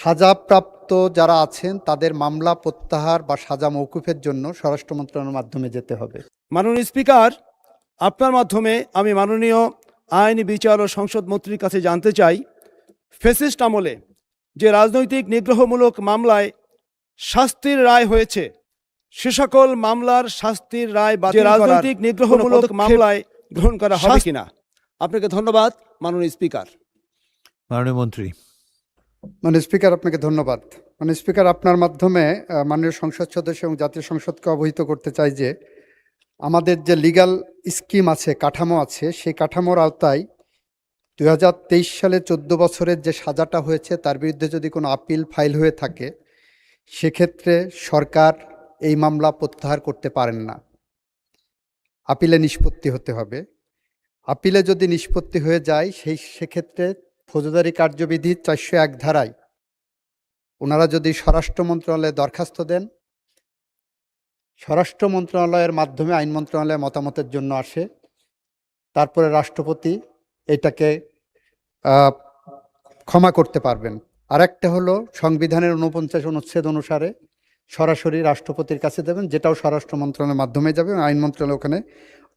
সাজাপ্রাপ্ত যারা আছেন তাদের মামলা প্রত্যাহার বা সাজা মওকুফের জন্য স্বরাষ্ট্র মন্ত্রণালয়ের মাধ্যমে যেতে হবে। মাননীয় স্পিকার, আপনার মাধ্যমে আমি মাননীয় আইন, বিচার ও সংসদ মন্ত্রীর কাছে জানতে চাই, ফ্যাসিস্ট আমলে যে রাজনৈতিক নিগ্রহমূলক মামলায় শাস্তির রায় হয়েছে, সে সকল মামলার শাস্তির রায় বা রাজনৈতিক নিগ্রহমূলক মামলায় গ্রহণ করা হবে কিনা। আপনাকে ধন্যবাদ মাননীয় স্পিকার। মাননীয় মন্ত্রী। মাননীয় স্পিকার, আপনাকে ধন্যবাদ। মাননীয় স্পিকার, আপনার মাধ্যমে মাননীয় সংসদ সদস্য এবং জাতীয় সংসদকে অবহিত করতে চাই যে আমাদের যে লিগ্যাল স্কিম আছে, কাঠামো আছে, সেই কাঠামোর আওতায় 2023 সালে 14 বছরের যে সাজাটা হয়েছে তার বিরুদ্ধে যদি কোনো আপিল ফাইল হয়ে থাকে, সেক্ষেত্রে সরকার এই মামলা প্রত্যাহার করতে পারেন না, আপিলে নিষ্পত্তি হতে হবে। আপিলে যদি নিষ্পত্তি হয়ে যায় সেক্ষেত্রে ফৌজদারি কার্যবিধি 401 ধারায় ওনারা যদি স্বরাষ্ট্র মন্ত্রণালয়ে দরখাস্ত দেন, স্বরাষ্ট্র মন্ত্রণালয়ের মাধ্যমে আইন মন্ত্রণালয়ে মতামতের জন্য আসে, তারপরে রাষ্ট্রপতি এটাকে ক্ষমা করতে পারবেন। আরেকটা হলো সংবিধানের 49 অনুচ্ছেদ অনুসারে সরাসরি রাষ্ট্রপতির কাছে দেবেন, যেটাও স্বরাষ্ট্র মন্ত্রণালয়ের মাধ্যমে যাবে, আইন মন্ত্রণালয় ওখানে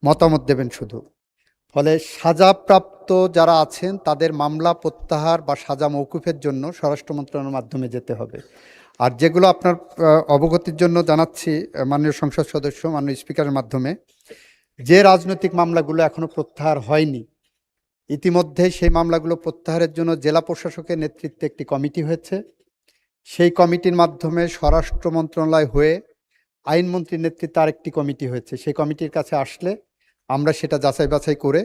মতামত দেবেন শুধু। ফলে সাজাপ্রাপ্ত যারা আছেন তাদের মামলা প্রত্যাহার বা সাজা মওকুফের জন্য স্বরাষ্ট্র মন্ত্রণালয়ের মাধ্যমে যেতে হবে। আর যেগুলো আপনার অবগতির জন্য জানাচ্ছি মাননীয় সংসদ সদস্য, মাননীয় স্পিকারের মাধ্যমে, যে রাজনৈতিক মামলাগুলো এখনো প্রত্যাহার হয়নি, ইতিমধ্যে সেই মামলাগুলো প্রত্যাহারের জন্য জেলা প্রশাসকের নেতৃত্বে একটি কমিটি হয়েছে। সেই কমিটির মাধ্যমে স্বরাষ্ট্র মন্ত্রণালয় হয়ে আইনমন্ত্রীর নেতৃত্বে আরেকটি কমিটি হয়েছে। সেই কমিটির কাছে আসলে আমরা সেটা যাচাই বাছাই করে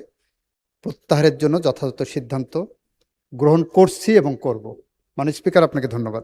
প্রত্যাহারের জন্য যথাযথ সিদ্ধান্ত গ্রহণ করছি এবং করব। মাননীয় স্পিকার, আপনাকে ধন্যবাদ।